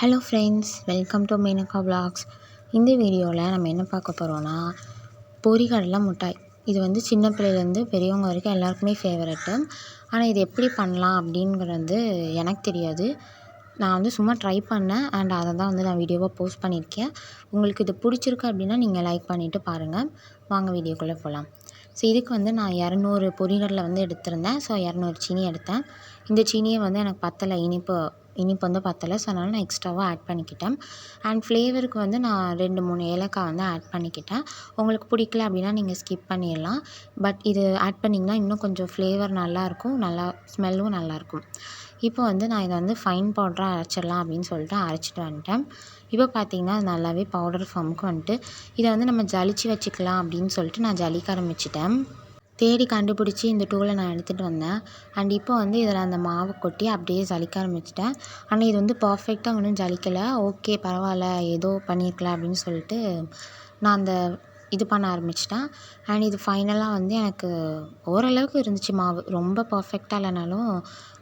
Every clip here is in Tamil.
Hello friends, welcome to Menaka vlogs. இந்த வீடியோவில் நம்ம என்ன பார்க்க போகிறோன்னா, பொரிகடலை மிட்டாய். இது வந்து சின்ன பிள்ளையிலேருந்து பெரியவங்க வரைக்கும் எல்லாருக்குமே ஃபேவரெட்டு. ஆனால் இது எப்படி பண்ணலாம் அப்படிங்கிறது எனக்கு தெரியாது. நான் வந்து சும்மா ட்ரை பண்ணேன் அண்ட் அதை தான் வந்து நான் வீடியோவாக போஸ்ட் பண்ணியிருக்கேன். உங்களுக்கு இது பிடிச்சிருக்கு அப்படின்னா நீங்கள் லைக் பண்ணிவிட்டு பாருங்கள். வாங்க வீடியோக்குள்ளே போகலாம். ஸோ இதுக்கு வந்து நான் 200 பொரிகடலை வந்து எடுத்திருந்தேன். ஸோ 200 சீனி எடுத்தேன். இந்த சீனியை வந்து எனக்கு பத்தலை, இனிப்பு வந்து பத்தலை. ஸோ அதனால் நான் எக்ஸ்ட்ராவாக ஆட் பண்ணிக்கிட்டேன். அண்ட் ஃப்ளேவருக்கு வந்து நான் 2-3 ஏலக்காய் வந்து ஆட் பண்ணிக்கிட்டேன். உங்களுக்கு பிடிக்கல அப்படின்னா நீங்கள் ஸ்கிப் பண்ணிடலாம். பட் இது ஆட் பண்ணிங்கன்னா இன்னும் கொஞ்சம் ஃப்ளேவர் நல்லாயிருக்கும், நல்லா ஸ்மெல்லும் நல்லாயிருக்கும். இப்போ வந்து நான் இதை வந்து ஃபைன் பவுடராக அரைச்சிடலாம் அப்படின்னு சொல்லிட்டு அரைச்சிட்டு வந்துட்டேன். இப்போ பார்த்திங்கன்னா அது நல்லாவே பவுடர் ஃபார்முக்கு வந்துட்டு இதை வந்து நம்ம ஜலிச்சு வச்சுக்கலாம் அப்படின்னு சொல்லிட்டு நான் ஜலிக்க ஆரம்பிச்சிட்டேன். தேடி கண்டுபிடிச்சி இந்த டூலை நான் எடுத்துகிட்டு வந்தேன். அண்ட் இப்போ வந்து இதில் அந்த மாவை கொட்டி அப்படியே ஜலிக்க ஆரம்பிச்சிட்டேன். ஆனால் இது வந்து பர்ஃபெக்டாக ஒன்றும் ஜலிக்கலை. ஓகே, பரவாயில்ல, ஏதோ பண்ணியிருக்கலாம் அப்படின்னு சொல்லிட்டு நான் அந்த இது பண்ண ஆரம்பிச்சிட்டேன். அண்ட் இது ஃபைனலாக வந்து எனக்கு ஓரளவுக்கு இருந்துச்சு மாவு. ரொம்ப பர்ஃபெக்டாக இல்லைனாலும்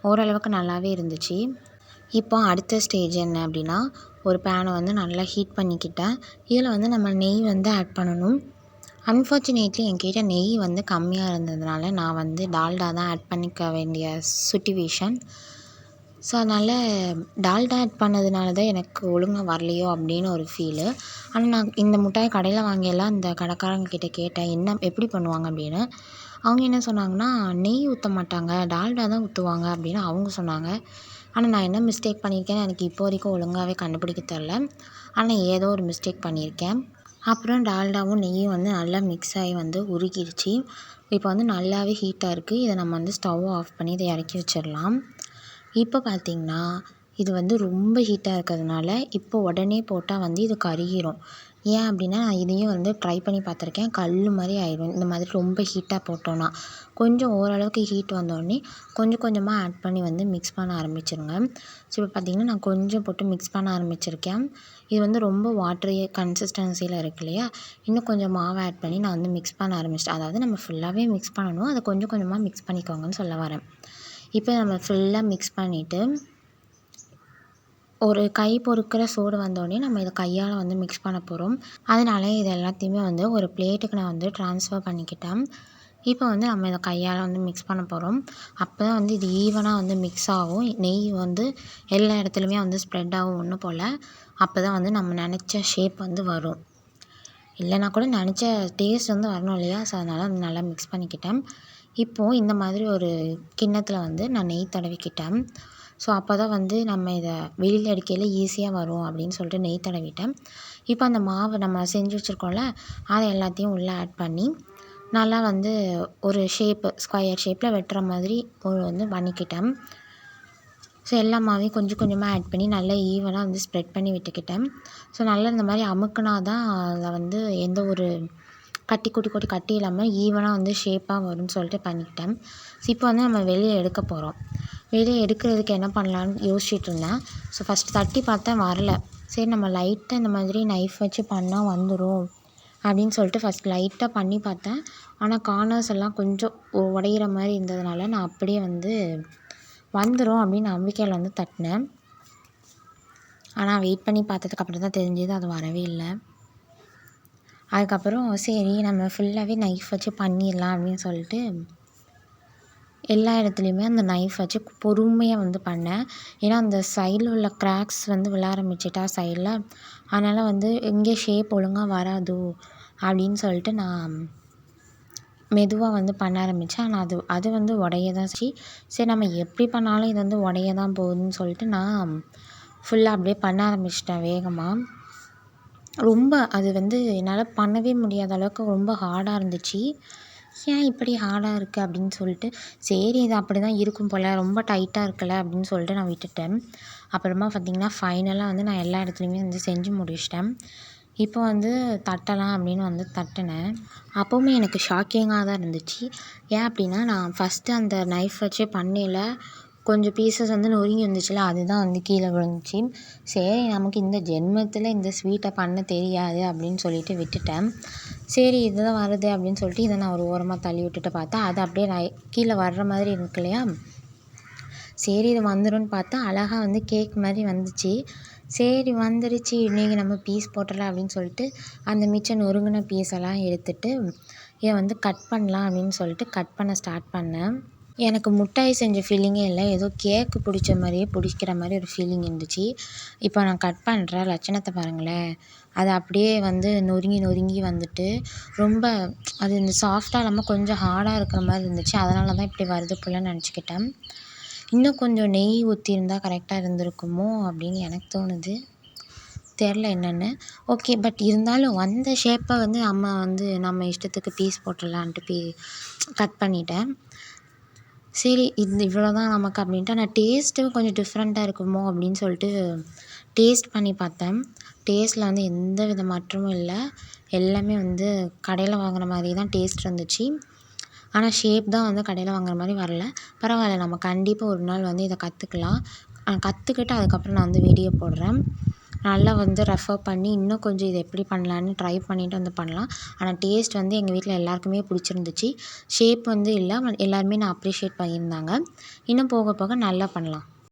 ஓரளவுக்கு நல்லாவே இருந்துச்சு. இப்போ அடுத்த ஸ்டேஜ் என்ன அப்படின்னா, ஒரு பேனை வந்து நல்லா ஹீட் பண்ணிக்கிட்டேன். இதில் வந்து நம்ம நெய் வந்து ஆட் பண்ணணும். அன்ஃபார்ச்சுனேட்லி என்கிட்ட நெய் வந்து கம்மியாக இருந்ததுனால நான் வந்து டால்டா தான் ஆட் பண்ணிக்க வேண்டிய சிட்டுவேஷன். ஸோ அதனால் டால்டா ஆட் பண்ணதுனால தான் எனக்கு ஒழுங்காக வரலையோ அப்படின்னு ஒரு ஃபீலு. ஆனால் நான் இந்த மிட்டாய் கடையில் வாங்கியெல்லாம் இந்த கடைக்காரங்கக்கிட்ட கேட்டேன், என்ன எப்படி பண்ணுவாங்க அப்படின்னு. அவங்க என்ன சொன்னாங்கன்னா, நெய் ஊற்ற மாட்டாங்க, டால்டா தான் ஊற்றுவாங்க அப்படின்னு அவங்க சொன்னாங்க. ஆனால் நான் என்ன மிஸ்டேக் பண்ணியிருக்கேன்னு எனக்கு இப்போ வரைக்கும் ஒழுங்காகவே கண்டுபிடிக்க தெரில. ஆனால் ஏதோ ஒரு மிஸ்டேக் பண்ணியிருக்கேன். அப்புறம் டால்டாவும் நெய்யும் வந்து நல்லா மிக்ஸ் ஆகி வந்து உருகிடுச்சு. இப்போ வந்து நல்லாவே ஹீட்டாக இருக்குது. இதை நம்ம வந்து ஸ்டவ் ஆஃப் பண்ணி இதை இறக்கி வச்சிடலாம். இப்போ பார்த்திங்கன்னா இது வந்து ரொம்ப ஹீட்டாக இருக்கிறதுனால இப்போ உடனே போட்டால் வந்து இது கருகிரும். ஏன் அப்படின்னா நான் இதையும் வந்து ட்ரை பண்ணி பார்த்துருக்கேன். கல் மாதிரி ஆயிடும் இந்த மாதிரி ரொம்ப ஹீட்டாக போட்டோன்னா. கொஞ்சம் ஓரளவுக்கு ஹீட் வந்தோடனே கொஞ்சம் கொஞ்சமாக ஆட் பண்ணி வந்து மிக்ஸ் பண்ண ஆரம்பிச்சிருங்க. ஸோ இப்போ பார்த்திங்கன்னா நான் கொஞ்சம் போட்டு மிக்ஸ் பண்ண ஆரம்பிச்சிருக்கேன். இது வந்து ரொம்ப வாட்டரி கன்சிஸ்டன்சியில் இருக்கு இல்லையா, இன்னும் கொஞ்சம் மாவு ஆட் பண்ணி நான் வந்து மிக்ஸ் பண்ண ஆரம்பிச்சிட்டேன். அதாவது நம்ம ஃபுல்லாகவே மிக்ஸ் பண்ணணும், அதை கொஞ்சம் கொஞ்சமாக மிக்ஸ் பண்ணிக்கோங்கன்னு சொல்ல வரேன். இப்போ நம்ம ஃபுல்லாக மிக்ஸ் பண்ணிவிட்டு ஒரு கை பொறுக்கிற சூடு வந்தோடனே நம்ம இதை கையால் வந்து மிக்ஸ் பண்ண போகிறோம். அதனால இது எல்லாத்தையுமே வந்து ஒரு பிளேட்டுக்கு நான் வந்து ட்ரான்ஸ்ஃபர் பண்ணிக்கிட்டேன். இப்போ வந்து நம்ம இதை கையால் வந்து மிக்ஸ் பண்ண போகிறோம். அப்போ தான் வந்து இது ஈவனாக வந்து மிக்ஸ் ஆகும். நெய் வந்து எல்லா இடத்துலையுமே வந்து ஸ்ப்ரெட் ஆகும் ஒன்று போல். அப்போ தான் வந்து நம்ம நினச்ச ஷேப் வந்து வரும். இல்லைனா கூட நினச்ச டேஸ்ட் வந்து வரணும் இல்லையா, ஸோ அதனால் வந்து நல்லா மிக்ஸ் பண்ணிக்கிட்டேன். இப்போது இந்த மாதிரி ஒரு கிண்ணத்தில் வந்து நான் நெய் தடவிக்கிட்டேன். ஸோ அப்போ தான் வந்து நம்ம இதை வெளியில் எடுக்கையில் ஈஸியாக வரும் அப்படின்னு சொல்லிட்டு நெய் தடவிட்டேன். இப்போ அந்த மாவை நம்ம செஞ்சு வச்சுருக்கோம்ல, அதை எல்லாத்தையும் உள்ளே ஆட் பண்ணி நல்லா வந்து ஒரு ஸ்கொயர் ஷேப்பில் வெட்டுற மாதிரி வந்து பண்ணிக்கிட்டேன். ஸோ எல்லா மாவையும் கொஞ்சம் கொஞ்சமாக ஆட் பண்ணி நல்லா ஈவனாக வந்து ஸ்ப்ரெட் பண்ணி விட்டுக்கிட்டேன். ஸோ நல்லா இந்த மாதிரி அமுக்குனா தான் அதில் வந்து எந்த ஒரு கட்டி இல்லாமல் ஈவனாக வந்து ஷேப்பாக வரும்னு சொல்லிட்டு பண்ணிக்கிட்டேன். ஸோ இப்போ வந்து நம்ம வெளியே எடுக்க போகிறோம். வெளியே எடுக்கிறதுக்கு என்ன பண்ணலான்னு யோசிச்சுட்டு இருந்தேன். ஸோ ஃபஸ்ட்டு தட்டி பார்த்தேன், வரல. சரி நம்ம லைட்டாக இந்த மாதிரி நைஃப் வச்சு பண்ணால் வந்துடும் அப்படின்னு சொல்லிட்டு ஃபஸ்ட் லைட்டாக பண்ணி பார்த்தேன். ஆனால் கார்னர்ஸ் எல்லாம் கொஞ்சம் உடையிற மாதிரி இருந்ததுனால நான் அப்படியே வந்து வந்துடும் அப்படின்னு நம்பிக்கையில் வந்து தட்டினேன். ஆனால் வெயிட் பண்ணி பார்த்ததுக்கப்புறம் தான் தெரிஞ்சது அது வரவே இல்லை. அதுக்கப்புறம் சரி நம்ம ஃபுல்லாகவே நைஃப் வச்சு பண்ணிடலாம் அப்படின்னு சொல்லிட்டு எல்லா இடத்துலையுமே அந்த நைஃப் வச்சு பொறுமையாக வந்து பண்ணேன். ஏன்னா அந்த சைடில் உள்ள கிராக்ஸ் வந்து விழ ஆரம்பிச்சிட்டா சைடில், அதனால் வந்து எங்கே ஷேப் ஒழுங்காக வராதோ அப்படின்னு சொல்லிட்டு நான் மெதுவாக வந்து பண்ண ஆரம்பித்தேன். ஆனால் அது வந்து உடைய தான் சரி நம்ம எப்படி பண்ணாலும் இது வந்து உடைய தான் போகுதுன்னு சொல்லிட்டு நான் ஃபுல்லாக அப்படியே பண்ண ஆரம்பிச்சிட்டேன் வேகமாக. ரொம்ப அது வந்து என்னால் பண்ணவே முடியாத அளவுக்கு ரொம்ப ஹார்டாக இருந்துச்சு. ஏன் இப்படி ஹார்டாக இருக்குது அப்படின்னு சொல்லிட்டு, சரி இது அப்படி தான் இருக்கும் போல், ரொம்ப டைட்டாக இருக்குல்ல அப்படின்னு சொல்லிட்டு நான் விட்டுட்டேன். அப்புறமா பார்த்திங்கன்னா ஃபைனலாக வந்து நான் எல்லா இடத்துலையுமே வந்து செஞ்சு முடிச்சிட்டேன். இப்போ வந்து தட்டலாம் அப்படின்னு வந்து தட்டினேன். அப்போவுமே எனக்கு ஷாக்கிங்காக தான் இருந்துச்சு. ஏன் அப்படின்னா நான் ஃபஸ்ட்டு அந்த நைஃப் வச்சு பண்ணையில் கொஞ்சம் பீசஸ் வந்து நொறுங்கி வந்துச்சுல, அதுதான் வந்து கீழே விழுந்துச்சு. சரி நமக்கு இந்த ஜென்மத்தில் இந்த ஸ்வீட்டை பண்ண தெரியாது அப்படின்னு சொல்லிட்டு விட்டுட்டேன். சரி இதுதான் வருது அப்படின்னு சொல்லிட்டு இதை நான் ஒரு ஓரமாக தள்ளி விட்டுட்டு பார்த்தா அது அப்படியே கீழே வர்ற மாதிரி இருக்கு இல்லையா, சரி இது வந்துடும்னு பார்த்தா அழகாக வந்து கேக் மாதிரி வந்துச்சு. சரி வந்துருச்சு இன்றைக்கி நம்ம பீஸ் போட்டுடலாம் அப்படின்னு சொல்லிட்டு அந்த மிச்சம் நொறுங்கின பீஸெல்லாம் எடுத்துகிட்டு இதை வந்து கட் பண்ணலாம் அப்படின்னு சொல்லிட்டு கட் பண்ண ஸ்டார்ட் பண்ணேன். எனக்கு முட்டாய் செஞ்ச ஃபீலிங்கே இல்லை, ஏதோ கேக்கு பிடிச்ச மாதிரியே பிடிக்கிற மாதிரி ஒரு ஃபீலிங் இருந்துச்சு. இப்போ நான் கட் பண்ணுற லட்சணத்தை பாருங்களேன், அது அப்படியே வந்து நொறுங்கி நொறுங்கி வந்துட்டு ரொம்ப அது இந்த சாஃப்டாக இல்லாமல் கொஞ்சம் ஹார்டாக இருக்கிற மாதிரி இருந்துச்சு. அதனால தான் இப்படி வருது போலன்னு நினச்சிக்கிட்டேன். இன்னும் கொஞ்சம் நெய் ஊற்றியிருந்தா கரெக்டாக இருந்திருக்குமோ அப்படின்னு எனக்கு தோணுது. தெரில என்னென்னு. ஓகே, பட் இருந்தாலும் வந்த ஷேப்பை வந்து நம்ம இஷ்டத்துக்கு பீஸ் போட்டுடலான்ட்டு கட் பண்ணிட்டேன். சரி இது இவ்வளோ தான் நமக்கு அப்படின்ட்டு. ஆனால் டேஸ்ட்டு கொஞ்சம் டிஃப்ரெண்ட்டாக இருக்குமோ அப்படின்னு சொல்லிட்டு டேஸ்ட் பண்ணி பார்த்தேன். டேஸ்ட்டில் வந்து எந்த வித மாற்றமும் இல்லை. எல்லாமே வந்து கடையில் வாங்குற மாதிரி தான் டேஸ்ட் இருந்துச்சு. ஆனால் ஷேப் தான் வந்து கடையில் வாங்குற மாதிரி வரல. பரவாயில்ல, நம்ம கண்டிப்பாக ஒரு நாள் வந்து இதை கற்றுக்கலாம். கற்றுக்கிட்டு அதுக்கப்புறம் நான் வந்து வீடியோ போடுறேன். நல்லா வந்து ரெஃபர் பண்ணி இன்னும் கொஞ்சம் இதை எப்படி பண்ணலான்னு ட்ரை பண்ணிவிட்டு வந்து பண்ணலாம். ஆனால் டேஸ்ட் வந்து எங்கள் வீட்டில் எல்லாருக்குமே பிடிச்சிருந்துச்சு. ஷேப் வந்து இல்லை, எல்லாருமே நான் அப்ரிஷியேட் பண்ணியிருந்தாங்க. இன்னும் போக போக நல்லா பண்ணலாம்.